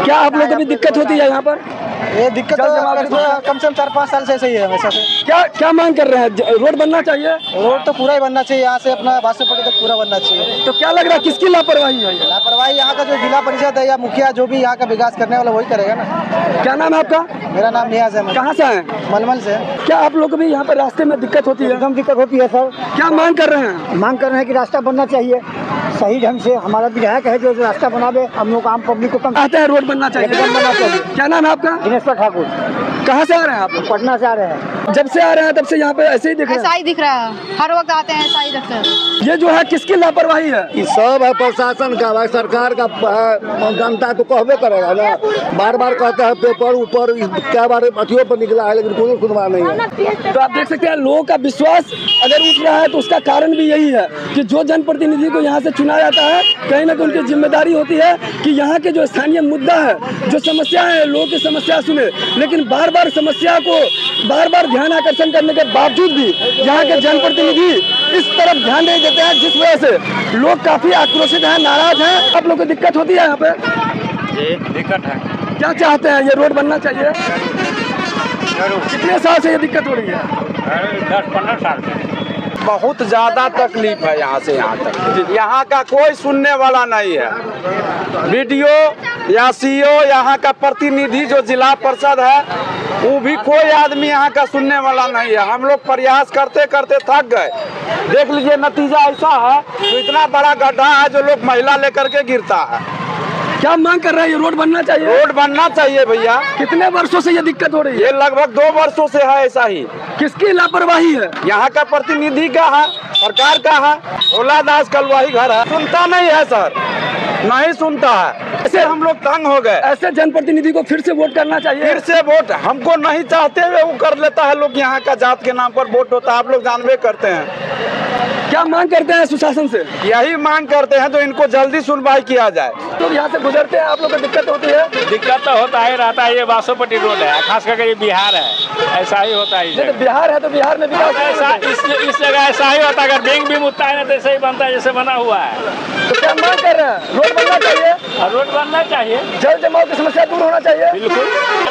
क्या आप लोग को भी दिक्कत होती है यहाँ पर? ये दिक्कत कम से कम 4-5 साल से ऐसे ही है हमेशा से। क्या मांग कर रहे हैं? रोड बनना चाहिए? रोड तो पूरा ही बनना चाहिए, यहाँ से अपना बासुपट्टी तक पूरा बनना चाहिए। तो क्या लग रहा है किसकी लापरवाही है? लापरवाही यहाँ का जो जिला परिषद है या मुखिया जो भी यहाँ का विकास करने वाला वही करेगा ना। क्या नाम है आपका? मेरा नाम नियाज है। कहाँ से आए? मलमल से। क्या आप लोग को भी यहाँ पर रास्ते में दिक्कत होती है? एकदम दिक्कत होती है सर। क्या मांग कर रहे हैं? मांग कर रहे हैं कि रास्ता बनना चाहिए सही ढंग से। हमारा विधायक है जो रास्ता बनावे, हम लोग आम पब्लिक को कम कहते हैं रोड बनना चाहिए। बनना चाहिए। क्या नाम है आपका? दिनेश्वर ठाकुर। कहाँ से आ रहे हैं आप? पटना से आ रहे हैं। जब से आ रहे हैं तब से यहाँ पे ऐसे ही दिख रहा ऐसा ही दिख रहा है, हर वक्त आते हैं ऐसा ही दिखता है। ये जो है किसकी लापरवाही है? ये सब है प्रशासन का, भाई सरकार का है। जनता तो कहबे करेगा ना, बार बार कहते हैं पेपर ऊपर क्या बार अथियों पर निकला है लेकिन कोई सुनवाई नहीं है। तो आप देख सकते हैं लोगों का विश्वास अगर उठ रहा है तो उसका कारण भी यही है कि जो जनप्रतिनिधि को यहाँ से चुना जाता है कहीं ना कहीं उनकी जिम्मेदारी होती है कि यहाँ के जो स्थानीय मुद्दा है, जो समस्या है, लोगों की समस्या सुने। लेकिन बार बार समस्या को बार बार ध्यान आकर्षण करने के बावजूद भी यहाँ के जनप्रतिनिधि इस तरफ ध्यान नहीं देते हैं, जिस वजह से लोग काफी आक्रोशित हैं, नाराज हैं। आप लोग को दिक्कत होती है यहाँ पे? जी दिक्कत है। क्या चाहते हैं? ये रोड बनना चाहिए। कितने साल से ये दिक्कत हो रही है? 10-15 साल से। बहुत ज़्यादा तकलीफ है यहाँ से यहाँ तक। यहाँ का कोई सुनने वाला नहीं है। बीडीओ या सीओ, यहाँ का प्रतिनिधि जो जिला परिषद है, वो भी कोई आदमी यहाँ का सुनने वाला नहीं है। हम लोग प्रयास करते करते थक गए। देख लीजिए नतीजा ऐसा है, तो इतना बड़ा गड्ढा है जो लोग महिला लेकर के गिरता है। क्या मांग कर रहे हैं? ये रोड बनना चाहिए। रोड बनना चाहिए भैया। कितने वर्षों से ये दिक्कत हो रही है? ये लगभग 2 वर्षों से है ऐसा ही। किसकी लापरवाही है? यहाँ का प्रतिनिधि का है, सरकार का है। भोला दास कलवाही घर है, सुनता नहीं है सर, नहीं सुनता है। ऐसे हम लोग तंग हो गए। ऐसे जनप्रतिनिधि को फिर से वोट करना चाहिए। फिर से वोट हमको नहीं चाहते हुए वो कर लेता है लोग। यहाँ का जात के नाम पर वोट होता है, आप लोग जानबे करते हैं। क्या मांग करते हैं सुशासन से? यही मांग करते हैं तो इनको जल्दी सुनवाई किया जाए। तो यहाँ से गुजरते हैं, आप लोग को दिक्कत होती है? दिक्कत तो होता ही रहता है। ये बासुपट्टी रोड है, खास करके ये बिहार है, ऐसा ही होता है। तो बिहार है तो बिहार में विकास ऐसा इस जगह ऐसा ही होता है। अगर बैंक भी मुद्दा है ना तो ऐसे ही बनता है जैसे बना हुआ है। तो क्या मांग कर रहे हैं? रोड बनना चाहिए। और रोड बनना चाहिए, जल जमाव की समस्या दूर होना चाहिए। बिल्कुल।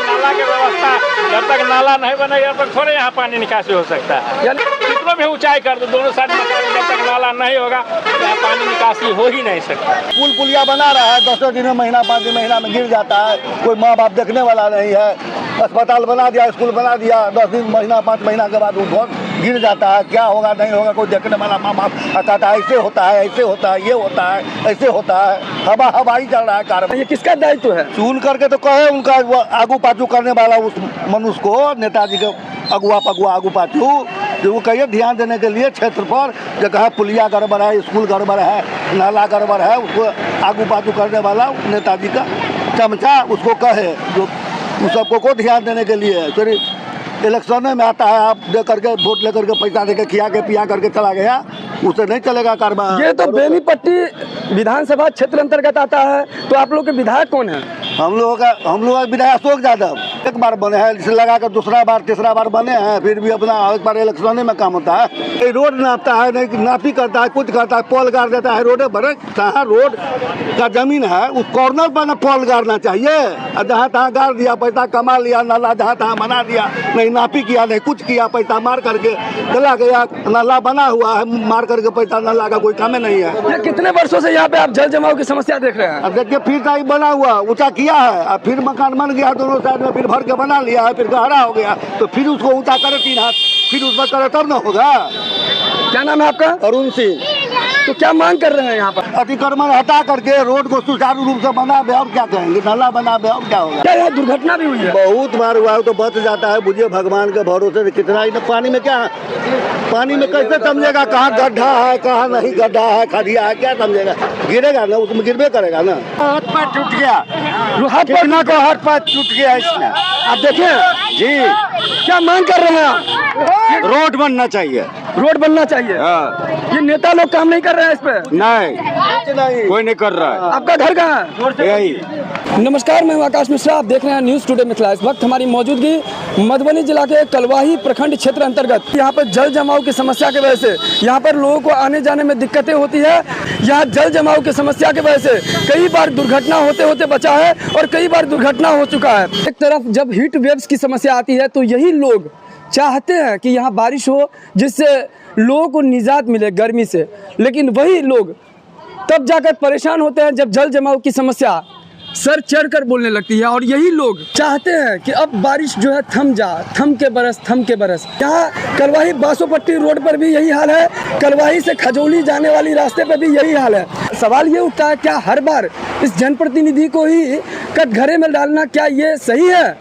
नाला की व्यवस्था, जब तक नाला नहीं बनेगा तब तक थोड़े यहाँ पानी निकासी हो सकता है। कितना भी ऊंचाई कर दो, दोनों साइड में जब तक नाला नहीं होगा यहाँ पानी निकासी हो ही नहीं सकता। पुल पुलिया बना रहा है, 10 दिन में, महीना 5 महीना में गिर जाता है। कोई माँ बाप देखने वाला नहीं है। अस्पताल बना दिया, स्कूल बना दिया, 10 दिन, महीना 5 महीना के बाद वो बहुत गिर जाता है। क्या होगा नहीं होगा कोई देखने वाला माँ बाप कहता है ऐसे होता है, ऐसे होता है, ये होता है, ऐसे होता है। हवाई चल रहा है कार्य। ये किसका दायित्व है? चुन करके तो कहे उनका आगू पाछू करने वाला उस मनुष्य को, नेताजी के अगुआ पगुआ आगू पाछू, जो वो कहिए ध्यान देने के लिए क्षेत्र पर जो कहा पुलिया गड़बड़ है, स्कूल गड़बड़ है, नाला गड़बड़ है, उसको आगू पाछू करने वाला नेताजी का चमचा उसको कहे, जो उस सबको को ध्यान देने के लिए। फिर इलेक्शन में आता है, आप दे करके वोट लेकर के पैसा दे के खिया के पिया करके चला गया, उसे नहीं चलेगा कारोबार। ये तो बेनीपट्टी विधानसभा क्षेत्र अंतर्गत आता है। तो आप लोग के विधायक कौन है? हम लोगों का विधायक अशोक यादव एक बार बने हैं, इसे लगा कर दूसरा बार तीसरा बार बने हैं। फिर भी अपना एक बार इलेक्शन में काम होता है। ये रोड नापता है, नहीं नापी करता है, कुछ करता है, पोल गाड़ देता है। रोड बड़े जहाँ रोड का जमीन है उस कॉर्नर पर ना पोल गाड़ना चाहिए। और जहाँ तहाँ गाड़ दिया, पैसा कमा लिया, नाला जहाँ तहाँ बना दिया, नहीं नापी किया, नहीं कुछ किया, पैसा मार करके चला गया। नाला बना हुआ है, मार करके पैसा नाला का कोई काम नहीं है। ये कितने वर्षों से यहाँ पे आप जल जमाव की समस्या देख रहे हैं? अब देखिए फिर टाइप बना हुआ, ऊंचा किया है, अब फिर मकान बन गया दोनों साइड में, फिर भर के बना लिया है, फिर गहरा हो गया, तो फिर उसको ऊंचा करे 3 हाथ, फिर उसमें करे तब ना होगा। क्या नाम है आपका? अरुण सिंह। तो क्या मांग कर रहे हैं यहाँ पर? अतिक्रमण हटा करके रोड को सुचारू रूप से बना दे, और क्या कहेंगे, नाला बना दे, और क्या होगा। क्या यहाँ दुर्घटना भी हुई है? बहुत बार हुआ है, तो बच जाता है। बुझिए भगवान के भरोसे से कितना ही पानी में, क्या पानी में कैसे समझेगा कहाँ गड्ढा है कहाँ नहीं गड्ढा है, खदिया है, क्या समझेगा। गिरेगा ना, उसमें गिरबे करेगा ना। हाथ पैर टूट गया, कितना को हाथ पैर टूट गया इसमें। आप देखिए जी, क्या मांग कर रहे हैं आप? रोड बनना चाहिए। रोड बनना चाहिए। हाँ। ये नेता लोग काम नहीं कर रहे हैं इस पे? नहीं, कोई नहीं कर रहा है। आपका घर कहाँ है? यही नमस्कार, मैं हूं आकाश मिश्रा। आप देख रहे हैं न्यूज़ टुडे मिथिला। इस वक्त हमारी मौजूदगी मधुबनी जिला के कलवाही प्रखंड क्षेत्र अंतर्गत। यहाँ पर जल जमाव की समस्या की वजह से यहाँ पर लोगों को आने जाने में दिक्कतें होती है। यहाँ जल जमाव की समस्या की वजह से कई बार दुर्घटना होते होते बचा है और कई बार दुर्घटना हो चुका है। एक तरफ जब हीट वेव्स की समस्या आती है तो यही लोग चाहते हैं कि यहाँ बारिश हो जिससे लोगों को निजात मिले गर्मी से, लेकिन वही लोग तब जाकर परेशान होते हैं जब जल जमाव की समस्या सर चढ़कर बोलने लगती है। और यही लोग चाहते हैं कि अब बारिश जो है थम जा, थम के बरस। यहाँ कलवाही बासोपट्टी रोड पर भी यही हाल है, कलवाही से खजौली जाने वाली रास्ते पर भी यही हाल है। सवाल ये उठता है, क्या हर बार इस जनप्रतिनिधि को ही कटघरे में डालना क्या ये सही है?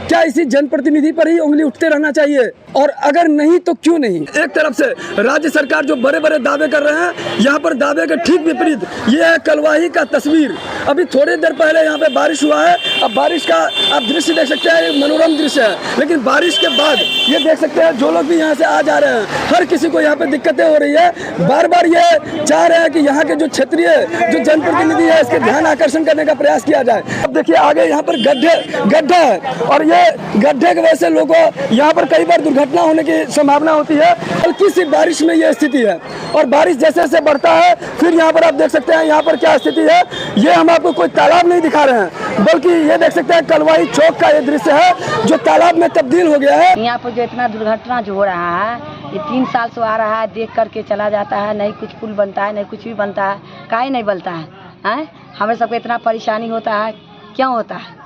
क्या इसी जनप्रतिनिधि पर ही उंगली उठते रहना चाहिए? और अगर नहीं तो क्यों नहीं? एक तरफ से राज्य सरकार जो बड़े बड़े दावे कर रहे हैं, यहाँ पर दावे के ठीक विपरीत ये है कलवाही का तस्वीर। अभी थोड़ी देर पहले यहाँ पे बारिश हुआ है। अब बारिश का आप दृश्य देख सकते हैं, एक मनोरम दृश्य है। लेकिन बारिश के बाद ये देख सकते हैं जो लोग भी यहाँ से आ जा रहे हैं, हर किसी को यहाँ पे दिक्कतें हो रही है। बार बार ये चाह रहे हैं कि यहाँ के जो क्षेत्रीय जो जनप्रतिनिधि है इसके ध्यान आकर्षण करने का प्रयास किया जाए। अब देखिए आगे यहाँ पर गड्ढा है और ये गड्ढे की वजह से लोगों को यहाँ पर कई बार दुर्घटना होने की संभावना होती है। हल्की सी बारिश में ये स्थिति है और बारिश जैसे जैसे बढ़ता है फिर यहाँ पर आप देख सकते हैं यहाँ पर क्या स्थिति है। ये हम आपको कोई तालाब नहीं दिखा रहे हैं, बल्कि ये देख सकते हैं कलवाही चौक का ये दृश्य है जो तालाब में तब्दील हो गया है। यहाँ पर जो इतना दुर्घटना जो हो रहा है, ये 3 साल से आ रहा है, देख करके चला जाता है। नहीं कुछ पुल बनता है, नहीं कुछ भी बनता है, काहे नहीं बनता है? हमें सबको इतना परेशानी होता है, क्यों होता है?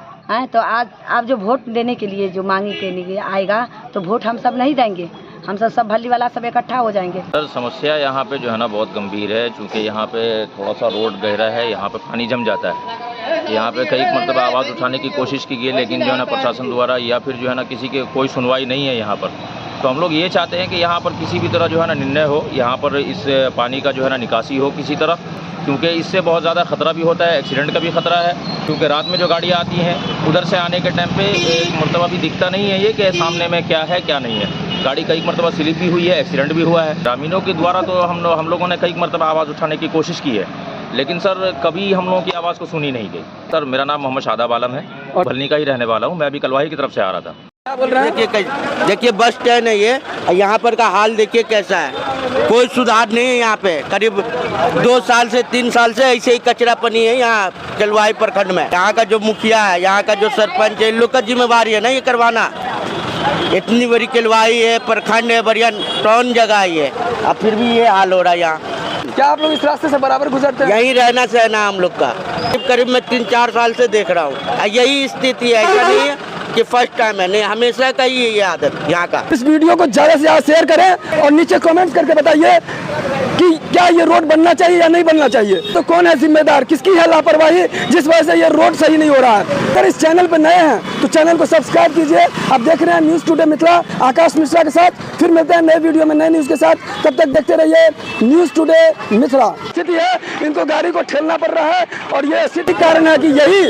तो आज आप जो वोट देने के लिए जो मांगी के लिए आएगा तो वोट हम सब नहीं देंगे, हम सब भली वाला सब इकट्ठा हो जाएंगे। सर समस्या यहाँ पे जो है ना बहुत गंभीर है, क्योंकि यहाँ पे थोड़ा सा रोड गहरा है, यहाँ पे पानी जम जाता है। यहाँ पे कई मरतबा आवाज़ उठाने की कोशिश की गई, लेकिन जो है ना प्रशासन द्वारा या फिर जो है ना किसी के कोई सुनवाई नहीं है यहाँ पर। तो हम लोग ये चाहते हैं कि यहाँ पर किसी भी तरह जो है ना निर्णय हो, यहाँ पर इस पानी का जो है ना निकासी हो किसी तरह, क्योंकि इससे बहुत ज़्यादा खतरा भी होता है, एक्सीडेंट का भी खतरा है। क्योंकि रात में जो गाड़ियाँ आती हैं उधर से आने के टाइम पे एक मरतबा भी दिखता नहीं है ये कि सामने में क्या है क्या नहीं है। गाड़ी कई मरतबा स्लिप भी हुई है, एक्सीडेंट भी हुआ है। ग्रामीणों के द्वारा तो हम लोगों ने कई मरतबा आवाज़ उठाने की कोशिश की है, लेकिन सर कभी हम लोगों की आवाज़ को सुनी नहीं गई। सर मेरा नाम मोहम्मद शादाब आलम है और भलनी का ही रहने वाला हूँ। मैं अभी कलवाही की तरफ से आ रहा था। देखिए बस स्टैंड है ये, यहाँ पर का हाल देखिए कैसा है, कोई सुधार नहीं है। यहाँ पे करीब 2 साल से 3 साल से ऐसे ही कचरा पनी है यहाँ कलवाही प्रखंड में। यहाँ का जो मुखिया है, यहाँ का जो सरपंच है, इन लोग का जिम्मेवारी है ना ये करवाना। इतनी बड़ी कलवाही है, प्रखंड है, बढ़िया टाउन जगह है, अब फिर भी ये हाल हो रहा है यहाँ। क्या आप लोग इस रास्ते से बराबर गुजरते हैं? यहीं रहना सहना हम लोग का करीब मैं 3-4 साल से देख रहा हूँ, यही स्थिति है। ऐसा नहीं है कि फर्स्ट टाइम है, नहीं हमेशा का ही ये आदत यहाँ का। इस वीडियो को ज़्यादा से ज़्यादा शेयर करें और नीचे कमेंट करके बताइए कि क्या ये रोड बनना चाहिए या नहीं बनना चाहिए। तो कौन है जिम्मेदार, किसकी है लापरवाही जिस वजह से ये रोड सही नहीं हो रहा है। अगर इस चैनल पर नए हैं तो चैनल को सब्सक्राइब कीजिए। आप देख रहे हैं न्यूज़ टुडे मिथिला आकाश मिश्रा के साथ। फिर मिलते हैं नए वीडियो में नए न्यूज़ के साथ, तब तक देखते रहिए न्यूज़ टुडे मिथिला। स्थिति है इनको गाड़ी को ठेलना पड़ रहा है और ये स्थिति कारण है कि यही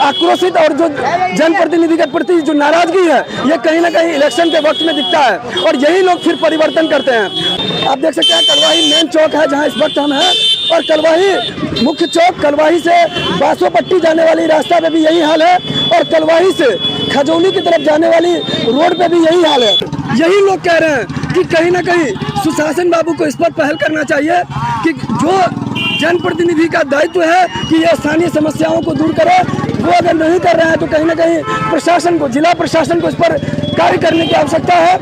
आक्रोशित और जो जनप्रतिनिधि के प्रति जो नाराजगी है ये कहीं ना कहीं इलेक्शन के वक्त में दिखता है और यही लोग फिर परिवर्तन करते हैं। आप देख सकते हैं कलवाही मेन चौक है जहां इस वक्त हम हैं और कलवाही मुख्य चौक, कलवाही से बासोपट्टी जाने वाली रास्ता पे भी यही हाल है और कलवाही से खजौली की तरफ जाने वाली रोड पे भी यही हाल है। यही लोग कह रहे हैं कि कहीं ना कहीं सुशासन बाबू को इस पर पहल करना चाहिए कि जो जनप्रतिनिधि का दायित्व है कि ये स्थानीय समस्याओं को दूर करे, वो अगर नहीं कर रहे हैं तो कहीं ना कहीं प्रशासन को, जिला प्रशासन को इस पर कार्य करने की आवश्यकता है।